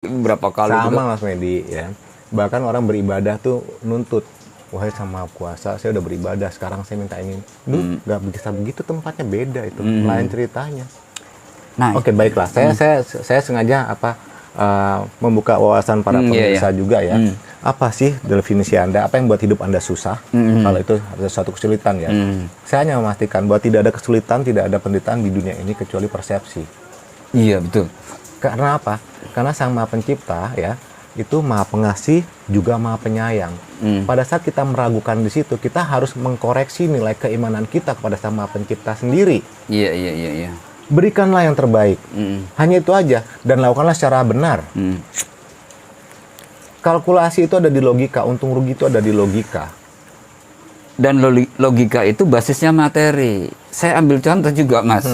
berapa kali Sama juga. Mas Medi ya. Bahkan orang beribadah tuh nuntut, wahai sama puasa saya udah beribadah, sekarang saya minta ini. Nggak bisa begitu, tempatnya beda itu, lain ceritanya. Nah, Oke, baiklah. Saya sengaja membuka wawasan para pemirsa juga ya. Apa sih definisi Anda? Apa yang buat hidup Anda susah? Kalau itu ada suatu kesulitan ya. Saya hanya memastikan bahwa tidak ada kesulitan, tidak ada penderitaan di dunia ini kecuali persepsi. iya betul. Karena apa? Karena Sang Maha Pencipta ya, itu Maha Pengasih juga Maha Penyayang. Pada saat kita meragukan di situ, kita harus mengkoreksi nilai keimanan kita kepada Sang Maha Pencipta sendiri. Iya. Berikanlah yang terbaik. Hanya itu aja, dan lakukanlah secara benar. Kalkulasi itu ada di logika, untung rugi itu ada di logika. Dan logika itu basisnya materi. Saya ambil contoh juga, Mas.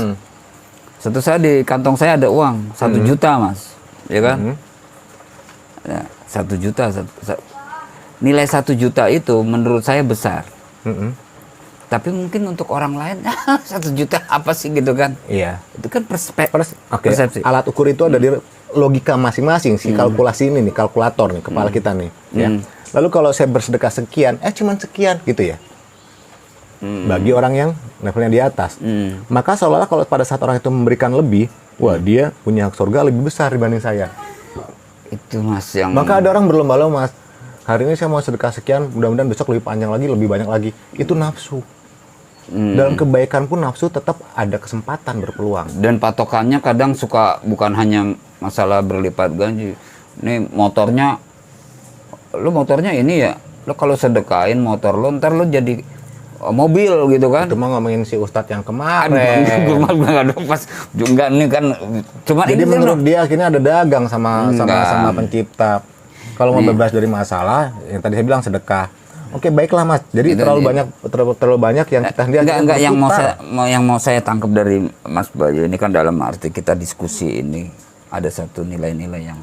Satu saat di kantong saya ada uang 1 juta, Mas, ya kan? Ya, 1 juta. Nilai 1 juta itu menurut saya besar. Tapi mungkin untuk orang lain 1 juta apa sih gitu kan? Iya. Itu kan Oke. persepsi. Alat ukur itu ada di logika masing-masing, si kalkulasi ini nih, kalkulator nih, kepala kita nih. Ya. Lalu kalau saya bersedekah sekian, cuman sekian gitu ya. Bagi orang yang levelnya di atas. Maka seolah-olah kalau pada saat orang itu memberikan lebih, wah dia punya hak surga lebih besar dibanding saya. Itu Mas yang Maka ada orang berlomba-lomba, Mas. Hari ini saya mau sedekah sekian, mudah-mudahan besok lebih panjang lagi, lebih banyak lagi. Itu nafsu. Dalam kebaikan pun nafsu tetap ada kesempatan berpeluang. dan patokannya kadang suka bukan hanya masalah berlipat ganji. Nih motornya ini ya. Lo kalau sedekahin motor lo ntar lo jadi mobil gitu kan. Itu mah ngomongin si Ustadz yang kemarin. Aduh, pas juga nih kan cuma Jadi ini menurut dia akhirnya ada dagang sama pencipta. Kalau mau bebas dari masalah, yang tadi saya bilang sedekah. Oke, baiklah Mas. Jadi terlalu banyak yang kita lihat. Enggak yang mau saya tangkap dari Mas Bayu ini kan dalam arti kita diskusi ini ada satu nilai-nilai yang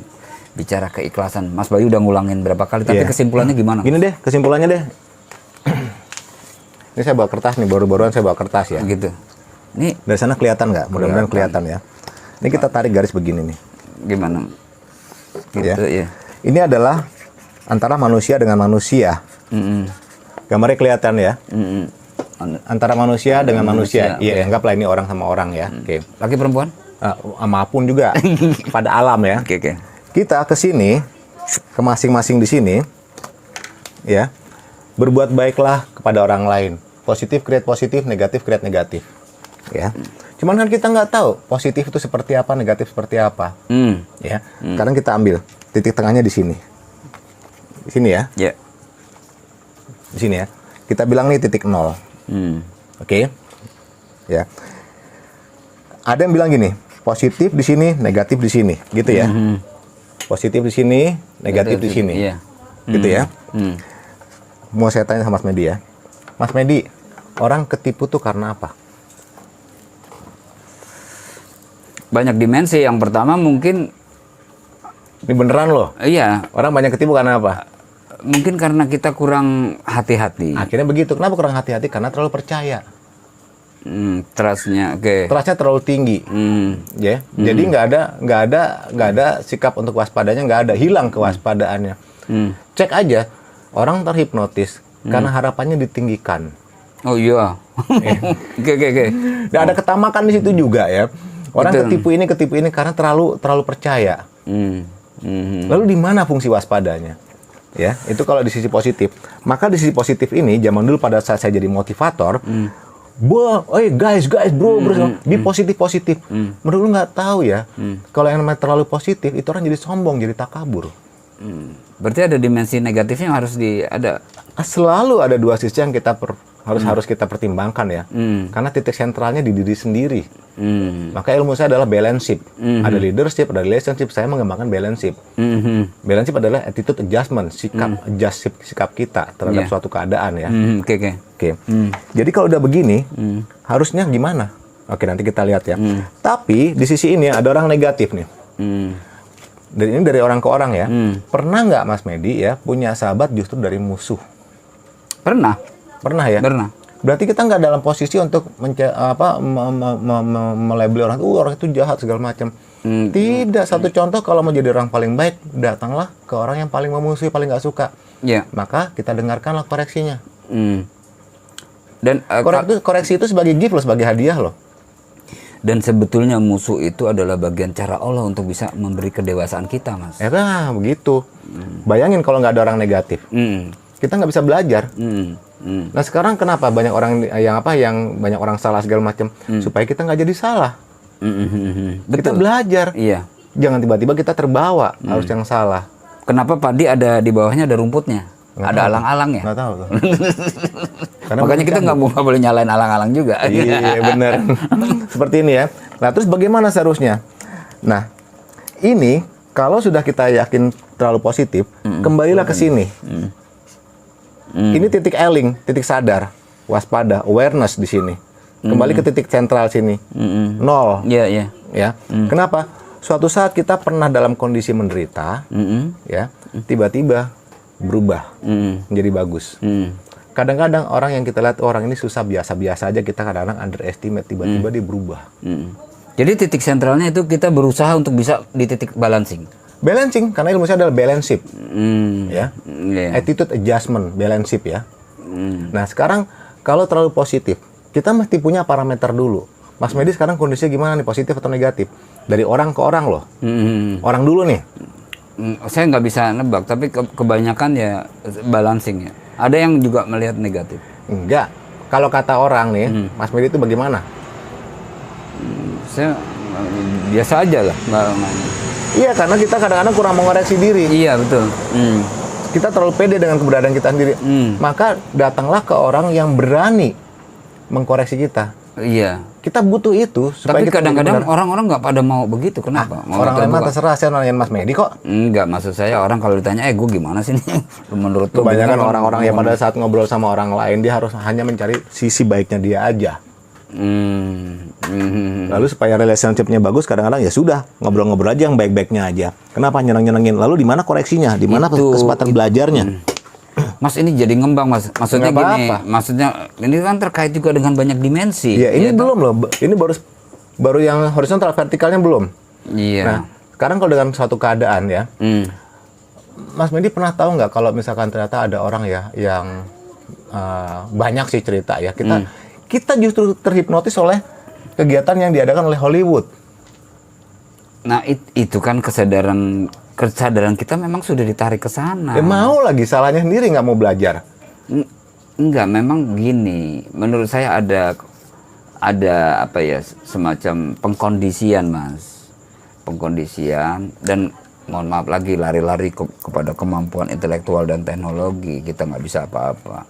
bicara keikhlasan. Mas Bayu udah ngulangin berapa kali, tapi kesimpulannya gimana? Gini deh, kesimpulannya deh. Ini saya bawa kertas nih, baru-baruan saya bawa kertas ya. Gitu. Ini Dari sana kelihatan nggak? Mudah-mudahan kelihatan ya. Ini kita tarik garis begini nih. gimana? Gitu ya. Ini adalah antara manusia dengan manusia. Gambarnya kelihatan ya. Antara manusia dengan manusia. Iya, anggaplah ini orang sama orang ya. Oke. Laki perempuan? Apapun juga pada alam ya. Oke. Kita ke sini, ke masing-masing di sini, ya. Berbuat baiklah kepada orang lain. Positif create positif, negatif create negatif. Ya. Cuman kan kita nggak tahu positif itu seperti apa, negatif seperti apa. Ya. Sekarang kita ambil titik tengahnya di sini. Di sini ya. Ya. Di sini ya. Kita bilang nih titik 0. Oke. Ya. Ada yang bilang gini, positif di sini, negatif di sini, gitu ya. Positif di sini, negatif di sini. Iya. Gitu ya. Mau saya tanya sama Mas Medi ya. Mas Medi, orang ketipu tuh karena apa? Banyak dimensi. Yang pertama mungkin Ini beneran loh. iya, Orang banyak ketipu karena apa? mungkin karena kita kurang hati-hati. Akhirnya begitu. Kenapa kurang hati-hati? Karena terlalu percaya. Trustnya, oke. Trustnya terlalu tinggi. Ya. Jadi nggak ada sikap untuk waspadanya, nggak ada, hilang kewaspadaannya. Cek aja orang terhipnotis karena harapannya ditinggikan. Oh iya. Oke. Dan ada ketamakan di situ juga ya. Orang ketipu ini karena terlalu percaya. Lalu di mana fungsi waspadanya? Ya, itu kalau di sisi positif. Maka di sisi positif ini, zaman dulu pada saat saya jadi motivator, guys, bro, be positif. Menurut lu nggak tahu ya, kalau yang namanya terlalu positif, itu orang jadi sombong, jadi takabur. Berarti ada dimensi negatifnya yang harus ada. Selalu ada dua sisi yang kita harus kita pertimbangkan ya. Karena titik sentralnya di diri sendiri. Maka ilmu saya adalah balanceship. Ada leadership, ada relationship. Saya mengembangkan balanceship. Balanceship adalah attitude adjustment, sikap kita terhadap suatu keadaan ya. Oke. Jadi kalau udah begini, harusnya gimana? Oke, nanti kita lihat ya. Tapi di sisi ini ada orang negatif nih. Dan ini dari orang ke orang ya. Pernah nggak Mas Medi ya punya sahabat justru dari musuh? Pernah ya? Pernah. Berarti kita nggak dalam posisi untuk melabeli orang itu jahat segala macam. Tidak. Satu contoh, kalau mau jadi orang paling baik, datanglah ke orang yang paling memusuhi, paling nggak suka. Ya. Maka kita dengarkanlah koreksinya. Dan Koreksi itu sebagai gift loh, sebagai hadiah loh. dan sebetulnya musuh itu adalah bagian cara Allah untuk bisa memberi kedewasaan kita, Mas. Ya kan, begitu. Bayangin kalau nggak ada orang negatif, kita nggak bisa belajar. Nah sekarang kenapa banyak orang yang banyak orang salah segala macam, supaya kita nggak jadi salah. Kita belajar. Iya. Jangan tiba-tiba kita terbawa harus yang salah. Kenapa padi ada di bawahnya ada rumputnya? Ada alang-alang ya? Nggak tahu tuh. Makanya kita nggak boleh nyalain alang-alang juga. Iya benar. Seperti ini ya. Nah terus bagaimana seharusnya? Nah ini kalau sudah kita yakin terlalu positif, kembalilah ke sini. Ini titik eling, titik sadar, waspada, awareness di sini. Kembali ke titik sentral sini, 0. Iya. Ya. Kenapa? Suatu saat kita pernah dalam kondisi menderita, ya, tiba-tiba berubah menjadi bagus. Kadang-kadang orang yang kita lihat orang ini susah biasa-biasa aja, kita kadang-kadang underestimate, tiba-tiba dia berubah. Jadi titik sentralnya itu kita berusaha untuk bisa di titik balancing. Balancing, karena ilmu saya adalah balance ship, ya, Iya. attitude adjustment, balance ship ya. Nah sekarang kalau terlalu positif, kita mesti punya parameter dulu. Mas Medi sekarang kondisinya gimana nih, positif atau negatif? Dari orang ke orang loh. Orang dulu nih. Saya nggak bisa nebak, tapi kebanyakan ya balancing ya. Ada yang juga melihat negatif. Enggak. Kalau kata orang nih, Mas Medi itu bagaimana? Saya biasa aja lah. Iya, karena kita kadang-kadang kurang mengoreksi diri. Iya betul. Kita terlalu pede dengan keberadaan kita sendiri. Maka datanglah ke orang yang berani mengkoreksi kita. Iya. Kita butuh itu supaya Tapi kita kadang-kadang benar-benar. orang-orang nggak pada mau begitu. Kenapa? Mau Orang lain mah terbuka. terserah, saya nanyain Mas Medi kok. Enggak, maksud saya orang kalau ditanya, gue gimana sih nih? Menurut lu Kebanyakan gimana? orang-orang yang pada saat ngobrol sama orang lain, dia harus hanya mencari sisi baiknya dia aja. Lalu supaya relationship-nya bagus, kadang-kadang ya sudah, ngobrol-ngobrol aja yang baik-baiknya aja. Kenapa nyeneng-nyenengin? Lalu di mana koreksinya? Di mana kesempatan belajarnya? Mas ini jadi ngembang, Mas. Maksudnya Nggak gini, apa-apa. maksudnya ini kan terkait juga dengan banyak dimensi. Ya ini Iya, belum loh, ini baru yang horizontal, vertikalnya belum. Iya. Nah, sekarang kalau dengan suatu keadaan ya, Mas Medi pernah tahu nggak kalau misalkan ternyata ada orang ya yang banyak sih cerita ya, kita justru terhipnotis oleh kegiatan yang diadakan oleh Hollywood. Nah, itu kan kesadaran kita memang sudah ditarik ke sana. Mau lagi, salahnya sendiri nggak mau belajar. Enggak, memang gini. Menurut saya ada apa ya, semacam pengkondisian, Mas. Pengkondisian, dan mohon maaf lagi lari-lari kepada kemampuan intelektual dan teknologi. Kita nggak bisa apa-apa.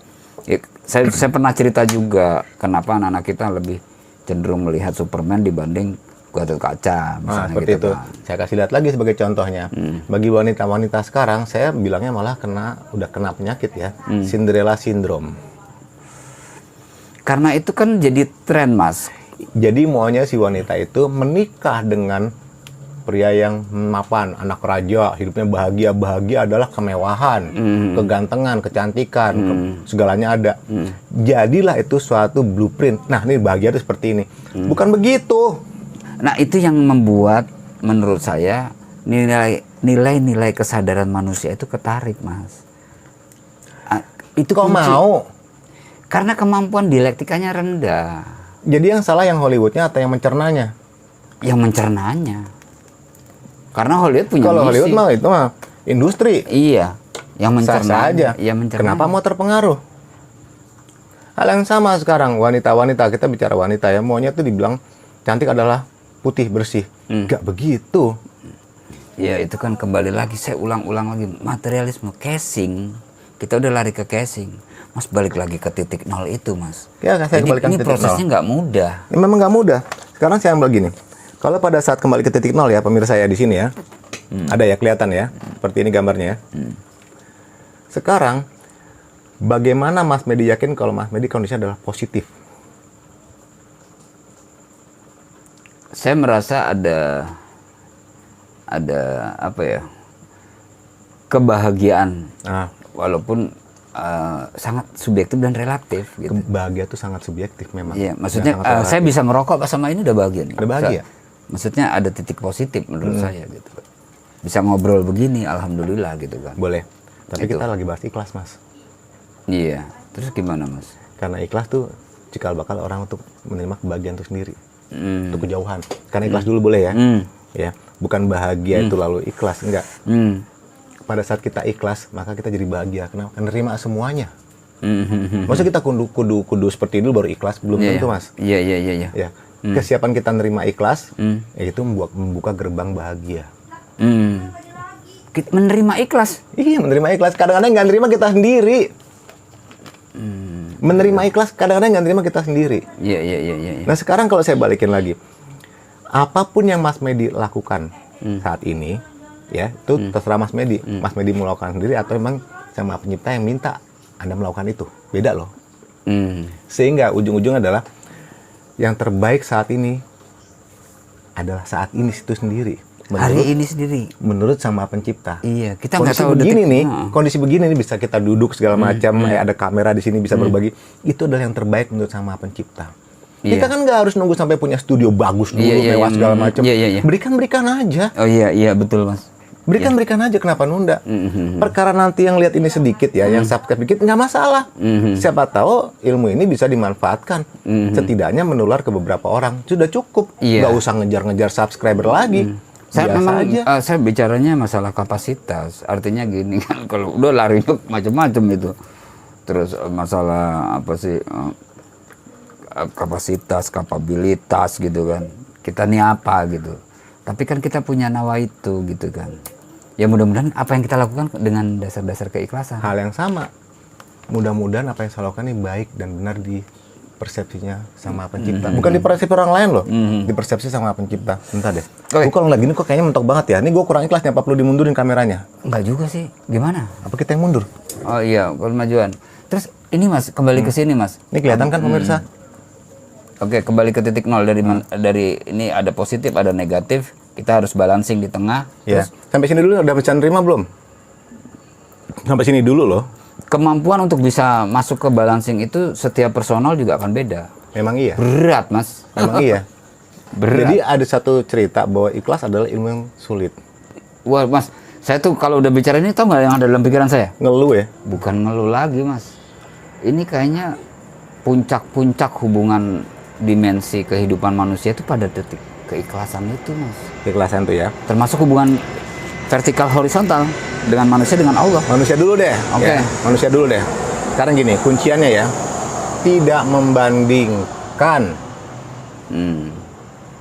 Ya, saya pernah cerita juga kenapa anak-anak kita lebih cenderung melihat Superman dibanding Gatot Kaca, misalnya Seperti gitu itu. kan. Saya kasih lihat lagi sebagai contohnya. Bagi wanita-wanita sekarang, saya bilangnya malah udah kena penyakit ya, Cinderella syndrome. Karena itu kan jadi tren, Mas. Jadi maunya si wanita itu menikah dengan pria yang mapan, anak raja, hidupnya bahagia adalah kemewahan, kegantengan, kecantikan, segalanya ada. Jadilah itu suatu blueprint. Nah, ini bahagia itu seperti ini. Bukan begitu. Nah, itu yang membuat menurut saya nilai-nilai kesadaran manusia itu ketarik, Mas. Itu Kok kunci. mau? Karena kemampuan dialektikanya rendah. Jadi yang salah yang Hollywoodnya atau yang mencernanya? Yang mencernanya. Karena Hollywood punya Kalau misi. Hollywood mah itu mah industri. Iya, yang Sah-sah mencernanya. aja. Yang mencernanya. Kenapa mau terpengaruh? Hal yang sama sekarang, wanita-wanita, kita bicara wanita ya, maunya tuh dibilang cantik adalah putih, bersih. Nggak begitu. Ya, itu kan kembali lagi, saya ulang-ulang lagi. Materialisme, casing. Kita udah lari ke casing. Mas balik lagi ke titik nol itu, Mas. Ya, saya kembalikan Ini ke titik prosesnya nol. nggak mudah. Ya, memang nggak mudah. Sekarang saya ambil gini. Kalau pada saat kembali ke titik nol ya, pemirsa ya di sini ya. Ada ya, kelihatan ya. Seperti ini gambarnya ya. Sekarang, bagaimana Mas Medi yakin kalau Mas Medi kondisinya adalah positif? Saya merasa ada apa ya, kebahagiaan, walaupun sangat subjektif dan relatif gitu. Bahagia itu sangat subjektif memang. Iya, maksudnya Sangat relatif. saya bisa ngerokok pas sama ini udah bahagia nih. Udah bahagia. Maksudnya ada titik positif menurut saya gitu. Bisa ngobrol begini, alhamdulillah gitu kan. Boleh. Tapi Itu. kita lagi bahas ikhlas, Mas. Iya. Terus gimana, Mas? Karena ikhlas tuh cikal bakal orang untuk menerima kebahagiaan itu sendiri. Untuk kejauhan. Karena ikhlas dulu boleh ya. Ya, bukan bahagia itu lalu ikhlas, enggak. Pada saat kita ikhlas, maka kita jadi bahagia. Kenapa? Menerima semuanya. Maksudnya kita kudu seperti dulu baru ikhlas, belum tentu, Mas. Iya. Ya. Kesiapan kita menerima ikhlas, yaitu membuka gerbang bahagia. Menerima ikhlas. Iya, menerima ikhlas. Kadang-kadang nggak nerima kita sendiri. Menerima ikhlas, kadang-kadang nggak nerima kita sendiri. Iya. Nah, sekarang kalau saya balikin lagi, apapun yang Mas Medi lakukan saat ini, ya, itu terserah Mas Medi. Mas Medi mau lakukan sendiri atau memang sama pencipta yang minta Anda melakukan itu. Beda loh. Sehingga ujung-ujungnya adalah yang terbaik saat ini adalah saat ini itu sendiri. Hari ini sendiri. Menurut sama pencipta. Iya, kita nggak Kondisi tahu begini detik. nih, kondisi begini nih bisa kita duduk segala macam, ada kamera di sini bisa berbagi. Itu adalah yang terbaik menurut sama pencipta. Iya. Kita kan nggak harus nunggu sampai punya studio bagus dulu, mewah segala macam. Iya. Berikan aja. Oh iya betul, Mas. Berikan aja, kenapa nunda? Perkara nanti yang lihat ini sedikit ya, yang subscribe dikit nggak masalah. Siapa tahu ilmu ini bisa dimanfaatkan. Setidaknya menular ke beberapa orang. Sudah cukup. Iya. Nggak usah ngejar-ngejar subscriber lagi. Saya Biasa memang aja. saya bicaranya masalah kapasitas. Artinya gini kan, kalau udah lari macam-macam itu. Terus masalah apa sih? Kapasitas, kapabilitas gitu kan. Kita nih apa gitu. Tapi kan kita punya nawa itu gitu kan. Ya mudah-mudahan apa yang kita lakukan dengan dasar-dasar keikhlasan. Hal yang sama. Mudah-mudahan apa yang saya lakukan ini baik dan benar di persepsinya sama pencipta. Bukan di persepsi orang lain loh. Di persepsi sama pencipta. Bentar deh. Oke. Gue kalau lagi ini kok kayaknya mentok banget ya. Ini gue kurang ikhlas nih, apa perlu dimundurin kameranya? Enggak juga sih. Gimana? Apa kita yang mundur? Oh iya, kemajuan. Terus ini Mas, kembali ke sini Mas. Ini kelihatan kan pemirsa? Oke, kembali ke titik nol dari ini ada positif, ada negatif. Kita harus balancing di tengah. Ya. Sampai sini dulu udah bisa nerima belum? Sampai sini dulu loh. Kemampuan untuk bisa masuk ke balancing itu setiap personal juga akan beda. Memang iya. Berat, Mas. Memang iya. Berat. Jadi ada satu cerita bahwa ikhlas adalah ilmu yang sulit. Wah, Mas, saya tuh kalau udah bicara ini tau nggak yang ada dalam pikiran saya? Ngeluh ya? Bukan ngeluh lagi, Mas. Ini kayaknya puncak-puncak hubungan dimensi kehidupan manusia itu pada detik keikhlasan itu, Mas. Keikhlasan tuh ya. Termasuk hubungan vertikal horizontal dengan manusia dengan Allah. Manusia dulu deh. Oke. Ya, manusia dulu deh. Sekarang gini, kunciannya ya. Tidak membandingkan.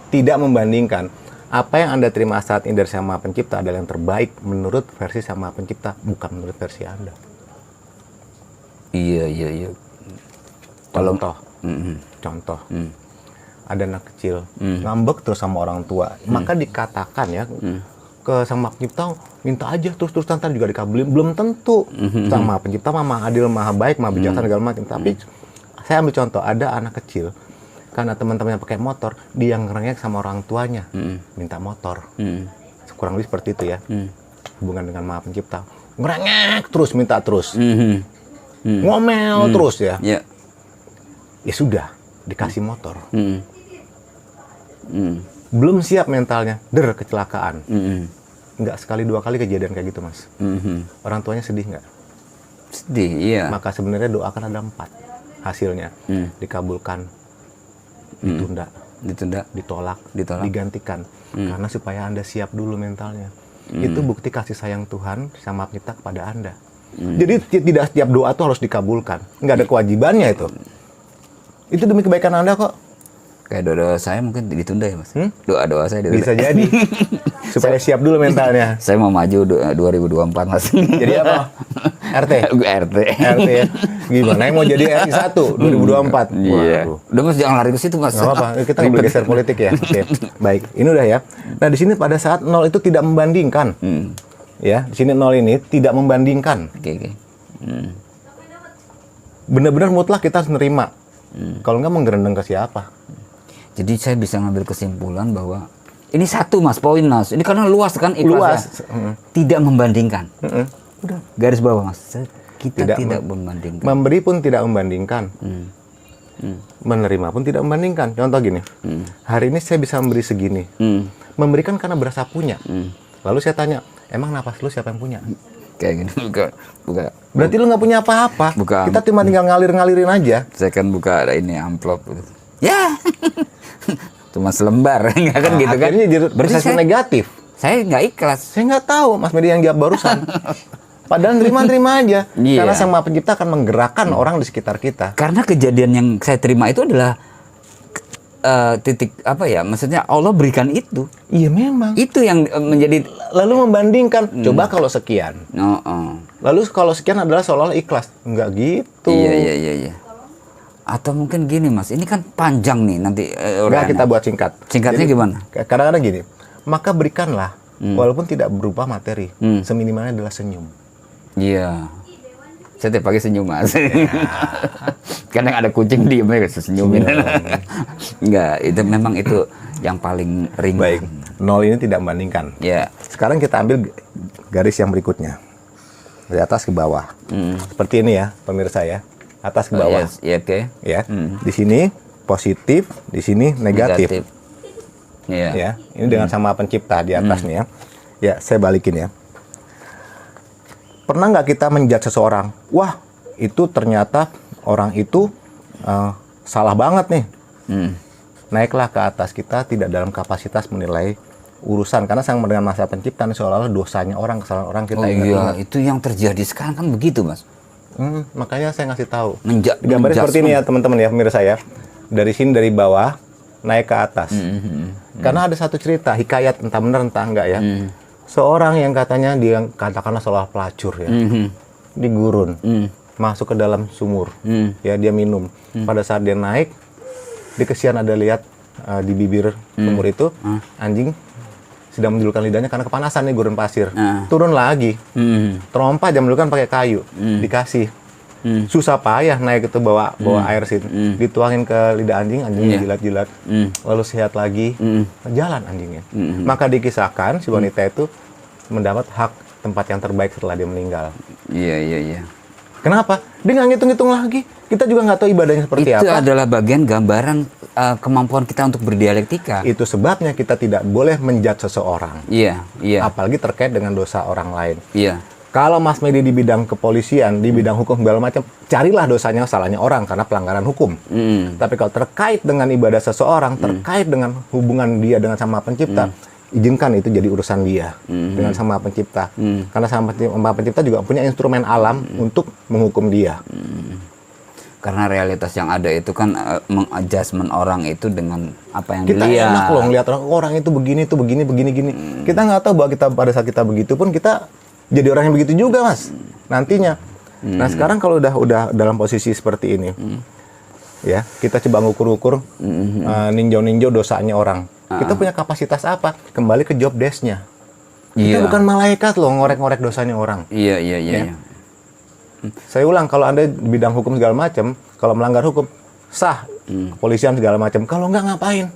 Tidak membandingkan. Apa yang Anda terima saat ini dari Sama Pencipta adalah yang terbaik menurut versi Sama Pencipta, bukan menurut versi Anda. Iya. Contoh. Ada anak kecil ngambek terus sama orang tua. Maka dikatakan ya, ke Sama Pencipta minta aja terus ntar juga dikabulin. Belum tentu. Sama Pencipta maha adil, maha baik, maha bijaksana segala macam. Tapi saya ambil contoh, ada anak kecil karena teman-temannya pakai motor, dia yang ngerengek sama orang tuanya minta motor. Kurang lebih seperti itu ya. Hubungan dengan Maha Pencipta. Ngerengek terus, minta terus. Ngomel terus ya. Ya. Ya sudah, dikasih motor. Belum siap mentalnya, kecelakaan. Nggak sekali dua kali kejadian kayak gitu, Mas. Orang tuanya sedih nggak? Sedih, iya. Maka sebenarnya doakan ada 4 hasilnya. Dikabulkan, ditunda, ditolak, digantikan. Karena supaya Anda siap dulu mentalnya. Itu bukti kasih sayang Tuhan sama Pencipta kepada Anda. Jadi tidak setiap doa itu harus dikabulkan. Nggak ada kewajibannya itu. Itu demi kebaikan Anda kok. Kayak doa saya mungkin ditunda ya, Mas. Doa saya ditunda. Bisa jadi. Supaya siap dulu mentalnya. Saya mau maju 2024, Mas. Jadi apa? RT? RT. RT ya? Gimana yang mau jadi RT 1 2024? Iya. Waduh. Udah Mas, jangan lari ke situ, Mas. Nggak apa-apa, kita nggak boleh geser politik ya. Oke, baik. Ini udah ya. Nah, di sini pada saat 0 itu tidak membandingkan. Ya, di sini 0 ini tidak membandingkan. Oke. Benar-benar mutlak kita harus nerima. Kalau nggak menggerendeng ke siapa? Jadi saya bisa ngambil kesimpulan bahwa ini satu, Mas, poin, Mas. Ini karena luas kan ikhlasnya. Tidak membandingkan. Udah, garis bawah, Mas. Kita tidak membandingkan. Memberi pun tidak membandingkan. Menerima pun tidak membandingkan. Contoh gini, hari ini saya bisa memberi segini. Memberikan karena berasa punya. Lalu saya tanya, emang napas lu siapa yang punya? Kayak gini, buka. Berarti lu nggak punya apa-apa. Buka. Kita cuma tinggal ngalir-ngalirin aja. Saya kan buka ada ini amplop. Ya, cuma selembar, nggak kan gitu kan? Akhirnya jadi persepsi negatif. Saya nggak ikhlas. Saya nggak tahu Mas Medi yang jawab barusan. Padahal terima ya. Iya. Karena Sang Maha Pencipta akan menggerakkan orang di sekitar kita. Karena kejadian yang saya terima itu adalah titik apa ya? Maksudnya Allah berikan itu. Iya memang. Itu yang menjadi Lalu membandingkan. Coba kalau sekian. Lalu kalau sekian adalah seolah-olah ikhlas. Enggak gitu. Iya. Atau mungkin gini Mas, ini kan panjang nih nanti Enggak, kita buat singkat. Singkatnya Jadi, gimana? Kadang-kadang gini. Maka berikanlah. Walaupun tidak berupa materi. Seminimalnya adalah senyum. Iya. Saya tiap pagi senyum Mas. Kadang ada kucing diem aja senyumin. Enggak, itu memang itu yang paling ringan. Baik, 0 ini tidak membandingkan. Ya. Sekarang kita ambil garis yang berikutnya. Dari atas ke bawah. Seperti ini ya, pemirsa ya. Atas ke bawah. Iya, oke. Ya. Di sini positif, di sini negatif. Iya. Ya. Ini dengan Sang Maha Pencipta di atas nih ya. Ya, saya balikin ya. Pernah nggak kita menjudge seseorang? Wah, itu ternyata orang itu salah banget nih. Naiklah ke atas, kita tidak dalam kapasitas menilai urusan. Karena Sang Maha Pencipta ini seolah-olah dosanya orang, kesalahan orang kita ingat. Itu yang terjadi sekarang kan begitu Mas. Makanya saya ngasih tahu. Gambar seperti ini ya teman-teman ya, pemirsa ya. Dari sini dari bawah naik ke atas. Karena ada satu cerita, hikayat entah benar entah enggak ya. Seorang yang katanya dia katakanlah seolah pelacur ya. Di gurun. Masuk ke dalam sumur. Ya, dia minum. Pada saat dia naik, di kesian ada lihat di bibir sumur itu anjing sedang menjulurkan lidahnya karena kepanasan nih gurun pasir. Turun lagi. Terompa jam dulu kan pakai kayu. Dikasih. Susah payah naik itu bawa air sini. Dituangin ke lidah anjing, anjingnya jilat-jilat. Lalu sehat lagi, jalan anjingnya. Maka dikisahkan si wanita itu mendapat hak tempat yang terbaik setelah dia meninggal. Iya. Kenapa? Dia nggak ngitung-ngitung lagi. Kita juga nggak tahu ibadahnya seperti apa. Itu adalah bagian gambaran kemampuan kita untuk berdialektika. Itu sebabnya kita tidak boleh menjudge seseorang. Iya. Apalagi terkait dengan dosa orang lain. Iya. Kalau Mas Medi di bidang kepolisian, di bidang hukum segala macam, carilah dosanya, salahnya orang karena pelanggaran hukum. Tapi kalau terkait dengan ibadah seseorang, terkait dengan hubungan dia dengan Sang Maha Pencipta, izinkan itu jadi urusan dia dengan Sang Maha Pencipta. Karena Sang Maha Pencipta juga punya instrumen alam untuk menghukum dia. Karena realitas yang ada itu kan mengadjustment orang itu dengan apa yang Kita dilihat. enak loh ngeliat orang itu begini, gini. Kita nggak tahu bahwa kita pada saat kita begitu pun kita jadi orang yang begitu juga Mas nantinya. Nah sekarang kalau udah dalam posisi seperti ini, ya kita coba ngukur-ngukur ninjau dosanya orang. Kita punya kapasitas apa? Kembali ke job desk-nya. Kita bukan malaikat loh ngorek-ngorek dosanya orang. Iya. Saya ulang, kalau Anda di bidang hukum segala macam, kalau melanggar hukum sah, kepolisian segala macam. Kalau nggak ngapain?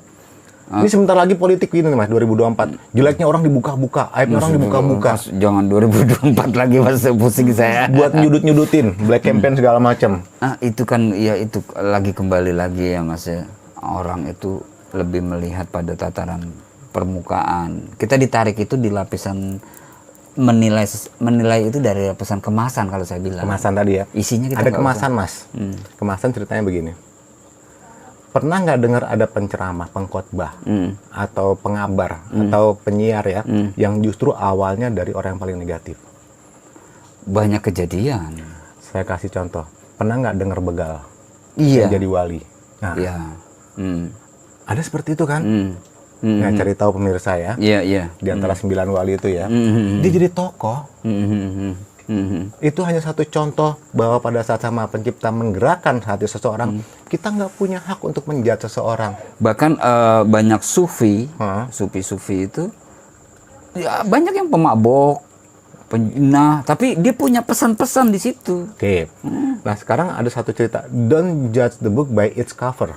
Ini sebentar lagi politik ini Mas, 2024. Jeleknya orang dibuka-buka, aibnya orang dibuka-buka. Jangan 2024 lagi Mas, pusing saya. Buat nyudut-nyudutin, black campaign segala macam. Itu kan ya itu lagi kembali lagi ya Mas ya. Orang itu lebih melihat pada tataran permukaan. Kita ditarik itu di lapisan menilai itu dari lapisan kemasan kalau saya bilang. Kemasan tadi ya. Isinya kita ada kemasan Mas. Kemasan ceritanya begini. Pernah nggak dengar ada penceramah, pengkhotbah, atau pengabar, atau penyiar ya, yang justru awalnya dari orang yang paling negatif? Banyak kejadian. Saya kasih contoh. Pernah nggak dengar begal? Iya. Yang jadi wali. Nah, iya. Ada seperti itu kan? Nah, cari tahu pemirsa ya. Iya. Di antara 9 wali itu ya. Dia jadi tokoh. Itu hanya satu contoh bahwa pada saat Sang Maha Pencipta menggerakkan hati seseorang, kita nggak punya hak untuk menjudge seseorang. Bahkan banyak sufi itu ya banyak yang pemabok, penjinah, tapi dia punya pesan-pesan di situ. Oke. Nah sekarang ada satu cerita, don't judge the book by its cover.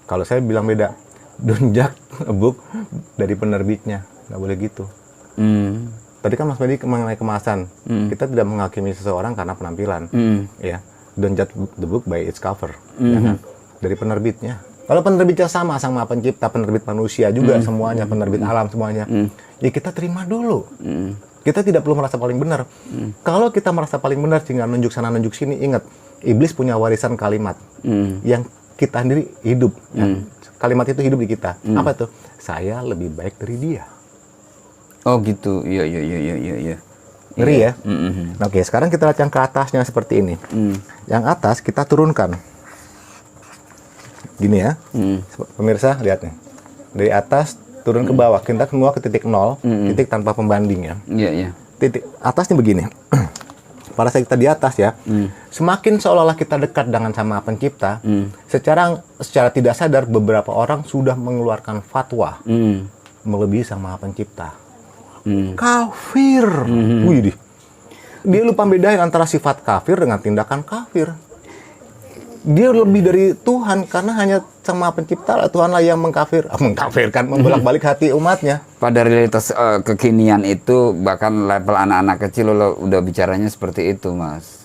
Kalau saya bilang beda, don't judge a book dari penerbitnya, nggak boleh gitu. Tadi kan Mas Medi mengenai kemasan, kita tidak menghakimi seseorang karena penampilan, ya. don't judge the book by its cover. Ya kan? Dari penerbitnya. Kalau penerbitnya sama pencipta, penerbit manusia juga semuanya, penerbit alam semuanya. Ya kita terima dulu. Kita tidak perlu merasa paling benar. Kalau kita merasa paling benar sehingga nunjuk sana nunjuk sini, ingat, iblis punya warisan kalimat yang kita sendiri hidup. Ya. Kalimat itu hidup di kita. Apa tuh? Saya lebih baik dari dia. Oh gitu. Iya. Ngeri ya? Oke, sekarang kita lihat yang ke atasnya seperti ini. Yang atas kita turunkan. Gini ya, pemirsa lihat nih, dari atas turun ke bawah, kita semua ke titik 0, titik tanpa pembanding ya. Iya. Titik atasnya begini, pada saat kita di atas ya, semakin seolah-olah kita dekat dengan sama pencipta, secara tidak sadar beberapa orang sudah mengeluarkan fatwa melebihi sama pencipta. Kafir, wih, dia lupa bedain antara sifat kafir dengan tindakan kafir. Dia lebih dari Tuhan karena hanya sama pencipta Tuhan lah yang mengkafirkan, membolak-balik hati umatnya. Pada realitas kekinian itu bahkan level anak-anak kecil lo udah bicaranya seperti itu, Mas.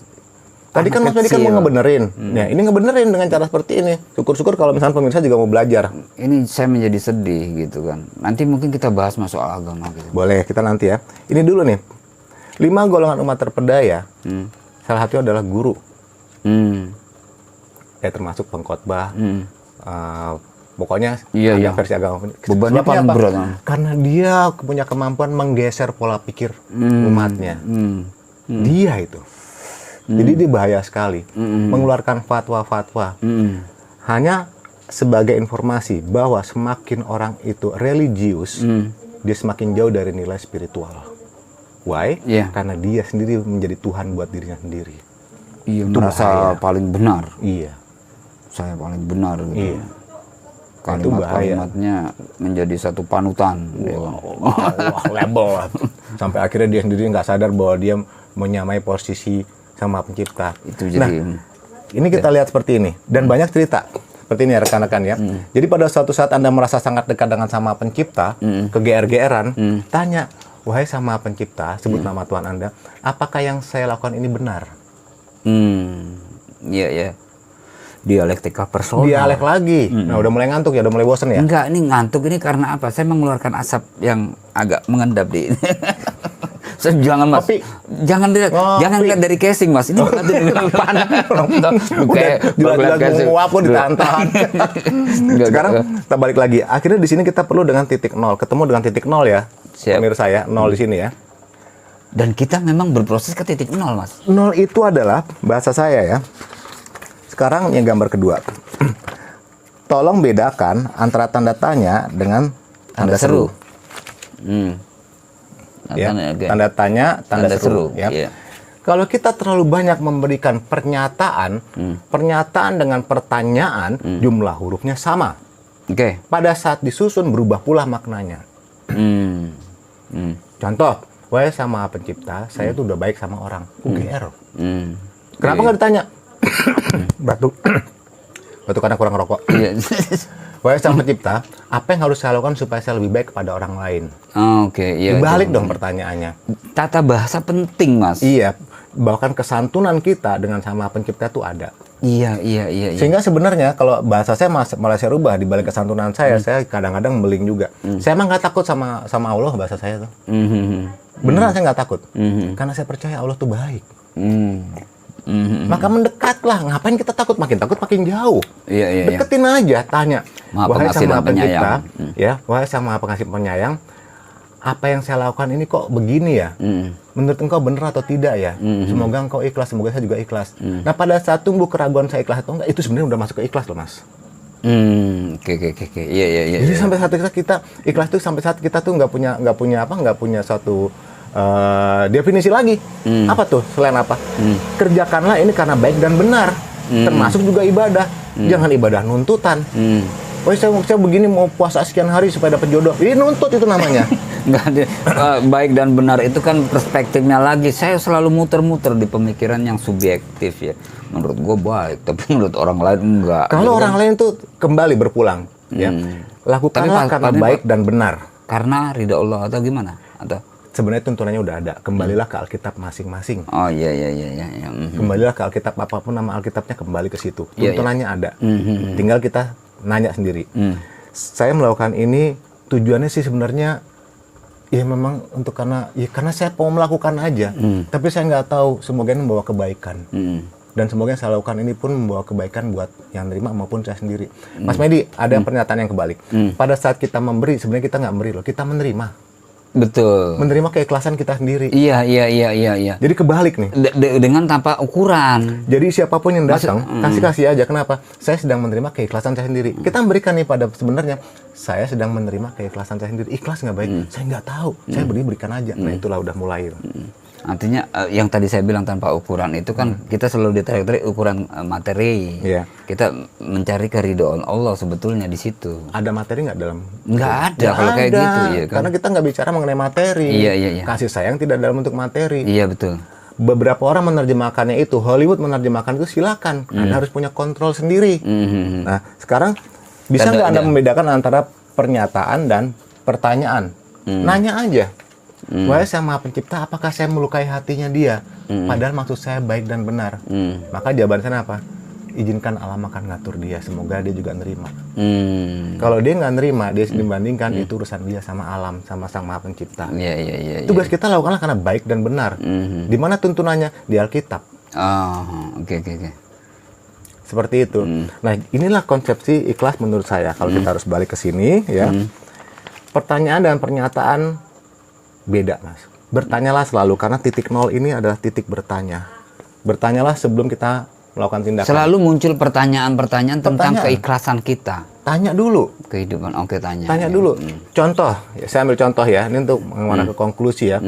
Tadi kan Mas tadi kan mau ngebenerin. Ya, ini ngebenerin dengan cara seperti ini. Syukur-syukur kalau misalnya pemirsa juga mau belajar. Ini saya menjadi sedih gitu kan. Nanti mungkin kita bahas soal agama gitu. Boleh, kita nanti ya. Ini dulu nih. 5 golongan umat terpedaya. Salah satunya adalah guru. Ya termasuk pengkhotbah, pokoknya ada versi agama. Bebannya paling berat. Karena dia punya kemampuan menggeser pola pikir umatnya. Dia itu. Jadi dia bahaya sekali. Mengeluarkan fatwa-fatwa. Hanya sebagai informasi bahwa semakin orang itu religius, dia semakin jauh dari nilai spiritual. Why? Karena dia sendiri menjadi Tuhan buat dirinya sendiri. Iya, merasa paling benar. Iya. Saya paling benar gitu. Iya. Kalimat-kalimatnya menjadi satu panutan. Label. Sampai akhirnya dia sendiri nggak sadar bahwa dia menyamai posisi sama pencipta. Itu jadi. Nah, ini kita lihat seperti ini. Dan banyak cerita. Seperti ini ya rekan-rekan ya. Jadi pada suatu saat Anda merasa sangat dekat dengan sama pencipta, kegeer-geeran, tanya, wahai sama pencipta, sebut nama Tuhan Anda, apakah yang saya lakukan ini benar? Iya. Dialektika personal. Dialek lagi. Nah, udah mulai ngantuk ya, udah mulai bosen ya? Enggak, ini ngantuk ini karena apa? Saya mengeluarkan asap yang agak mengendap di Saya jangan Mas. Jangan lihat dari casing Mas. Ini nanti kayak jelas-jelas menguap kok ditahan. Sekarang kita balik lagi. Akhirnya di sini kita perlu dengan titik 0. Ketemu dengan titik 0 ya. Pemirsa ya, 0 di sini ya. Dan kita memang berproses ke titik 0, Mas. 0 itu adalah bahasa saya ya. Sekarang yang gambar kedua. Tolong bedakan antara tanda tanya dengan tanda seru. Ya, tanda tanya, tanda seru. Ya. Kalau kita terlalu banyak memberikan pernyataan, pernyataan dengan pertanyaan, jumlah hurufnya sama. Pada saat disusun berubah pula maknanya. Contoh, wahai sama pencipta, saya tuh udah baik sama orang. UGR. Kenapa nggak ditanya? Batuk. Batuk karena kurang rokok. Wahai sang pencipta, apa yang harus saya lakukan supaya saya lebih baik kepada orang lain? Dibalik dong pertanyaannya. Tata bahasa penting, Mas. Iya, bahkan kesantunan kita dengan sama pencipta itu ada. Iya. Sehingga sebenarnya kalau bahasa saya malah saya rubah di balik kesantunan saya kadang-kadang meling juga. Saya emang nggak takut sama Allah bahasa saya tuh. Beneran saya nggak takut. Karena saya percaya Allah tuh baik. Maka mendekatlah. Ngapain kita takut? Makin takut makin jauh. Deketin aja, tanya. Wahai sama pencipta, ya, wahai sama pengasih penyayang, apa yang saya lakukan ini kok begini ya? Menurut engkau benar atau tidak ya? Semoga engkau ikhlas, semoga saya juga ikhlas. Nah, pada saat tumbuh keraguan saya ikhlas atau enggak, itu sebenarnya udah masuk ke ikhlas loh, Mas. Iya. Jadi sampai saat kita ikhlas tuh sampai saat kita tuh nggak punya suatu definisi lagi. Apa tuh selain apa? Kerjakanlah ini karena baik dan benar, termasuk juga ibadah. Jangan ibadah nuntutan. Wah, saya begini mau puasa sekian hari supaya dapat jodoh. Ini nuntut itu namanya. Baik dan benar itu kan perspektifnya lagi. Saya selalu muter-muter di pemikiran yang subjektif ya. Menurut gue baik, tapi menurut orang lain enggak. Kalau orang lain tuh kembali berpulang, ya. Lakukanlah karena baik dan benar. Karena ridha Allah atau gimana? Atau sebenarnya tuntunannya udah ada. Kembalilah ke Alkitab masing-masing. Oh iya. Kembalilah ke Alkitab, apapun nama Alkitabnya, kembali ke situ. Iya, Tuntunannya ada. Tinggal kita nanya sendiri. Saya melakukan ini tujuannya sih sebenarnya ya memang untuk karena saya mau melakukan aja. Tapi saya nggak tahu, semoga ini membawa kebaikan. Dan semoga yang saya lakukan ini pun membawa kebaikan buat yang nerima maupun saya sendiri. Mas Medi, ada pernyataan yang kebalik. Pada saat kita memberi, sebenarnya kita nggak memberi loh, kita menerima. Betul. Menerima keikhlasan kita sendiri. Iya. Jadi kebalik nih. Dengan tanpa ukuran. Jadi siapapun yang datang, kasih aja. Kenapa? Saya sedang menerima keikhlasan saya sendiri. Kita memberikan nih pada sebenarnya, saya sedang menerima keikhlasan saya sendiri. Ikhlas nggak baik? Saya nggak tahu. Saya berikan aja. Nah itulah udah mulai. Artinya yang tadi saya bilang tanpa ukuran itu kan kita selalu ditarik-tarik ukuran materi. Iya. Kita mencari keridhaan Allah sebetulnya di situ. Ada materi nggak dalam? Nggak ada kalau kayak gitu ya kan. Karena kita nggak bicara mengenai materi. Iya. Kasih sayang tidak dalam bentuk materi. Iya betul. Beberapa orang menerjemahkannya itu, Hollywood menerjemahkan itu silakan. Anda harus punya kontrol sendiri. Nah sekarang bisa nggak Anda membedakan antara pernyataan dan pertanyaan? Nanya aja. Wahai Sang Maha Pencipta, apakah saya melukai hatinya dia? Padahal maksud saya baik dan benar. Maka jawaban saya apa? Izinkan alam akan ngatur dia. Semoga dia juga nerima. Kalau dia nggak nerima, dia dibandingkan itu urusan dia sama alam, sama Sang Maha Pencipta. Iya. Tugas kita lakukanlah karena baik dan benar. Di mana tuntunannya? Di Alkitab. Oke. Seperti itu. Nah, inilah konsepsi ikhlas menurut saya. Kalau kita harus balik ke sini, ya. Pertanyaan dan pernyataan beda, Mas. Bertanyalah selalu, karena titik nol ini adalah titik bertanya. Bertanyalah sebelum kita melakukan tindakan. Selalu muncul pertanyaan-pertanyaan tentang keikhlasan kita. Tanya dulu. Kehidupan, tanya. Tanya dulu. Contoh, saya ambil contoh ya, ini untuk mengarah ke konklusi ya.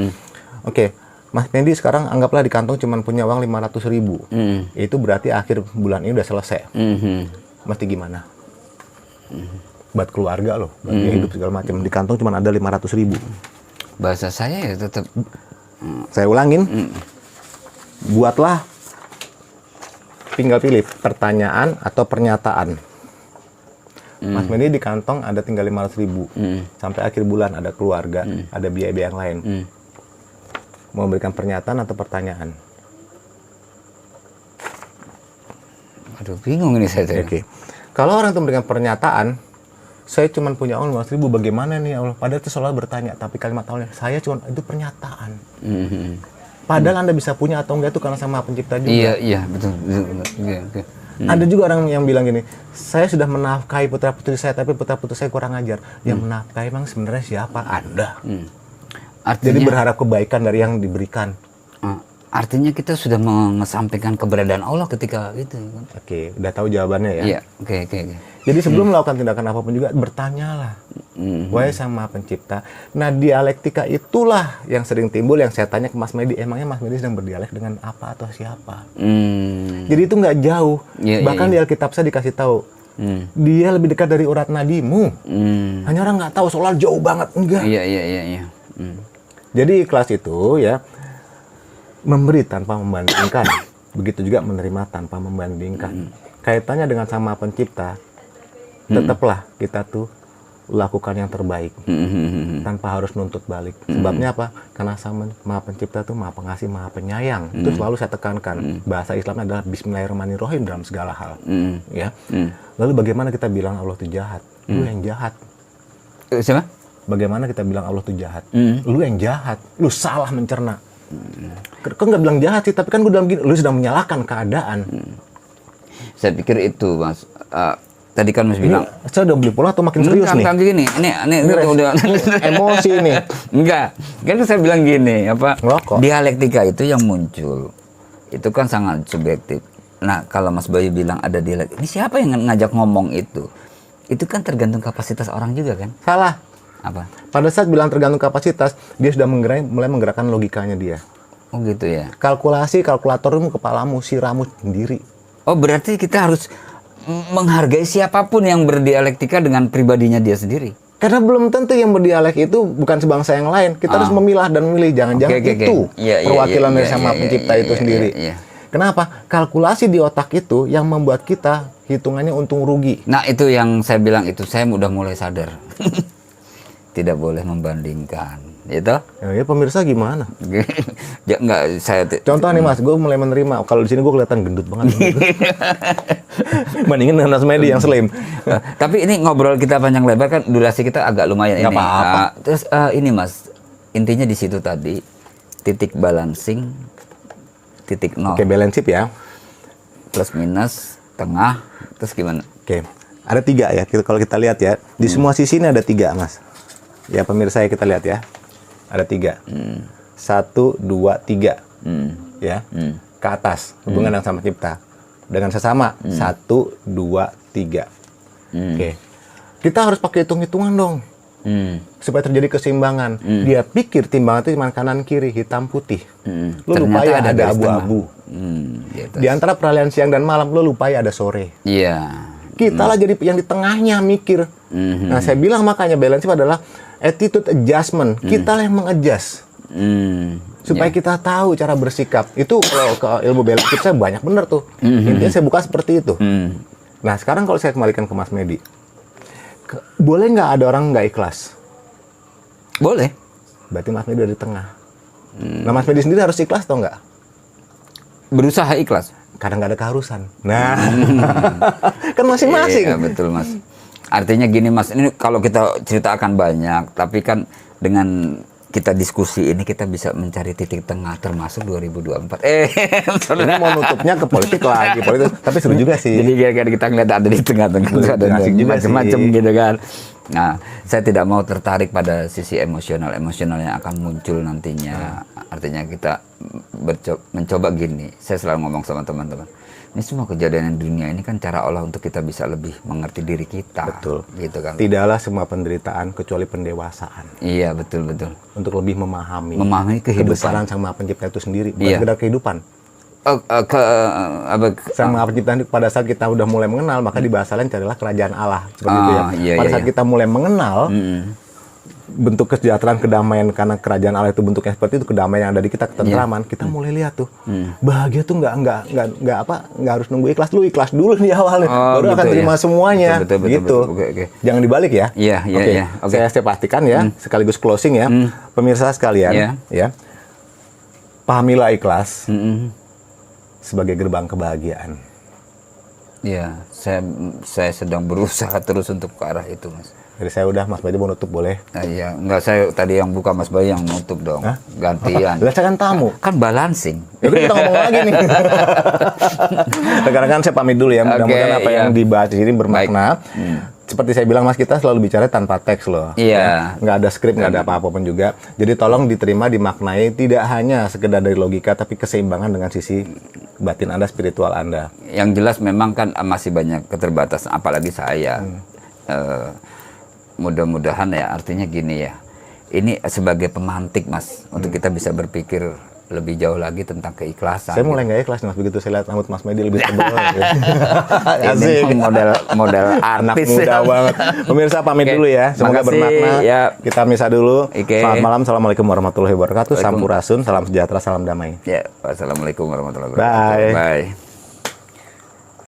Oke, Mas Medi sekarang anggaplah di kantong cuma punya uang 500.000. Itu berarti akhir bulan ini udah selesai. Mesti gimana? Buat keluarga loh, buat biaya hidup segala macam. Di kantong cuma ada 500.000. Bahasa saya ya tetap. Saya ulangin. Buatlah, tinggal pilih pertanyaan atau pernyataan. Mas Medi di kantong ada tinggal 500.000. Sampai akhir bulan ada keluarga, ada biaya-biaya yang lain. Mau memberikan pernyataan atau pertanyaan? Aduh, bingung ini saya. Oke. Kalau orang itu memberikan pernyataan, saya cuma punya uang 500.000, bagaimana nih Allah? Padahal itu selalu bertanya, tapi kalimat awalnya, saya cuma, itu pernyataan. Padahal Anda bisa punya atau enggak itu karena Sama Pencipta juga. Iya, betul. Iya. Ada juga orang yang bilang gini, saya sudah menafkahi putra-putri saya, tapi putra-putri saya kurang ajar. Yang menafkahi emang sebenarnya siapa? Anda. Jadi berharap kebaikan dari yang diberikan. Artinya kita sudah mengesampingkan keberadaan Allah ketika itu. Oke, udah tahu jawabannya ya? Iya, oke. Jadi sebelum melakukan tindakan apapun juga bertanyalah. Wahai Sang Maha Pencipta. Nah, dialektika itulah yang sering timbul, yang saya tanya ke Mas Medi, emangnya Mas Medi sedang berdialek dengan apa atau siapa? Jadi itu nggak jauh. Bahkan di Alkitab saya dikasih tahu, dia lebih dekat dari urat nadimu. Hanya orang nggak tahu, soal jauh banget. Enggak. Iya. Jadi ikhlas itu ya, memberi tanpa membandingkan. Begitu juga menerima tanpa membandingkan. Kaitannya dengan Sang Maha Pencipta, tetaplah kita tuh lakukan yang terbaik tanpa harus nuntut balik. Sebabnya apa? Karena Sang Maha Pencipta tuh Maha Pengasih, Maha Penyayang. Itu selalu saya tekankan. Bahasa Islamnya adalah Bismillahirrahmanirrahim dalam segala hal. Ya. Lalu bagaimana kita bilang Allah itu jahat? Lu yang jahat. Siapa? Bagaimana kita bilang Allah itu jahat? Lu yang jahat. Lu salah mencerna. Kok nggak bilang jahat sih? Tapi kan gue bilang gini, lu sedang menyalahkan keadaan. Saya pikir itu, Mas. Tadi kan Mas bilang, saya udah beli pola atau makin serius nih? Kan gini, ini udah emosi ini. Enggak, kan saya bilang gini, Ngerokok. Dialektika itu yang muncul, itu kan sangat subjektif. Nah, kalau Mas Bayu bilang ada dialektika, ini siapa yang ngajak ngomong itu? Itu kan tergantung kapasitas orang juga kan? Salah. Apa? Pada saat bilang tergantung kapasitas, dia sudah mulai menggerakkan logikanya dia. Oh gitu ya. Kalkulatormu, kepalamu, siramu sendiri. Oh berarti kita harus menghargai siapapun yang berdialektika dengan pribadinya dia sendiri. Karena belum tentu yang berdialek itu bukan sebangsa yang lain. Kita harus memilah dan memilih. Jangan-jangan itu perwakilan dari Sama Pencipta itu sendiri. Kenapa? Kalkulasi di otak itu yang membuat kita hitungannya untung rugi. Nah itu yang saya bilang itu, saya udah mulai sadar. Tidak boleh membandingkan. gitu. Ya pemirsa gimana? Ya, enggak, Contoh nih Mas, gue mulai menerima. Kalau di sini gue kelihatan gendut banget. Bandingin dengan Mas Medi yang slim. Tapi ini ngobrol kita panjang lebar kan, durasi kita agak lumayan Nggak ini. apa-apa. Terus ini Mas, intinya di situ tadi titik balancing, titik nol, Oke, balance sheet ya. plus minus, tengah, terus gimana? Oke, ada 3 ya. Kalau kita lihat ya, di semua sisi ini ada 3 Mas. Ya pemirsa ya, kita lihat ya, ada 3. 1, 2, 3. Ya, ke atas hubungan yang sama cipta dengan sesama. 1, 2, 3. Oke, kita harus pakai hitung-hitungan dong. Supaya terjadi keseimbangan. Dia pikir timbangan itu cuma kanan kiri, hitam putih. Lo lupa ya ada abu-abu. Gitu. Di antara peralihan siang dan malam lo lupa ya ada sore. Iya. Kita lah jadi yang di tengahnya mikir. Nah saya bilang makanya balance adalah attitude adjustment. Kita lah yang mengadjust. Supaya kita tahu cara bersikap. Itu kalau ke ilmu balance saya banyak bener tuh. Intinya saya buka seperti itu. Nah sekarang kalau saya kembalikan ke Mas Medi. Boleh nggak ada orang nggak ikhlas? Boleh. Berarti Mas Medi ada di tengah. Nah Mas Medi sendiri harus ikhlas atau nggak? Berusaha ikhlas. Kadang nggak ada keharusan. Nah, kan masing-masing. Iya, betul Mas. Artinya gini Mas, ini kalau kita cerita akan banyak, tapi kan dengan kita diskusi ini kita bisa mencari titik tengah termasuk 2024. Ini mau nutupnya ke politik lagi, politik. Tapi seru juga sih. Jadi kira-kira kita ngeliat ada di tengah-tengah, ada macam-macam gitu kan. Nah, saya tidak mau tertarik pada sisi emosional yang akan muncul nantinya. Artinya kita mencoba gini. Saya selalu ngomong sama teman-teman. Ini semua kejadian dunia ini kan cara Allah untuk kita bisa lebih mengerti diri kita. Betul. Gitu kan. Tidaklah semua penderitaan kecuali pendewasaan. Iya, betul. Untuk lebih memahami kehidupan. kebesaran Sang Maha Pencipta itu sendiri, bukan sekedar kehidupan. Sang Maha Pencipta pada saat kita udah mulai mengenal, maka di bahasa lain carilah kerajaan Allah. Seperti itu ya. Pada saat kita mulai mengenal bentuk kesejahteraan, kedamaian, karena kerajaan Allah itu bentuknya seperti itu, kedamaian yang ada di kita, ketentraman, kita mulai lihat tuh bahagia tuh nggak harus nunggu ikhlas. Lu ikhlas dulu di awalnya, baru akan terima semuanya. Betul. Okay. Jangan dibalik ya. Iya. Saya pastikan ya, sekaligus closing ya, pemirsa sekalian, ya, pahamilah ikhlas sebagai gerbang kebahagiaan. Iya, saya sedang berusaha terus untuk ke arah itu, Mas. Jadi saya udah, Mas Bayu mau nutup boleh? Nah, iya, enggak, saya tadi yang buka, Mas Bayu yang nutup dong. Hah? Gantian. Lah saya kan tamu. Kan balancing. Ya kita ngomong lagi nih. Rekan-rekan saya pamit dulu ya. Mudah-mudahan apa yang dibahas di sini bermakna. Seperti saya bilang Mas, kita selalu bicara tanpa teks loh. Iya. Nggak ada skrip, nggak ada apa-apa pun juga. Jadi tolong diterima, dimaknai tidak hanya sekedar dari logika, tapi keseimbangan dengan sisi batin Anda, spiritual Anda. Yang jelas memang kan masih banyak keterbatasan, apalagi saya. Mudah-mudahan ya, artinya gini ya. Ini sebagai pemantik Mas, untuk kita bisa berpikir lebih jauh lagi tentang keikhlasan. Saya mulai nggak ikhlas Mas, begitu saya lihat rambut Mas Medi lebih tebal. Ini model Anak artis. muda banget. Pemirsa pamit dulu ya. Semoga bermakna. Ya. Kita misah dulu. Selamat malam. Assalamualaikum warahmatullahi wabarakatuh. Sampurasun. Salam sejahtera. Salam damai. Ya, wassalamualaikum warahmatullahi wabarakatuh. Bye. Bye.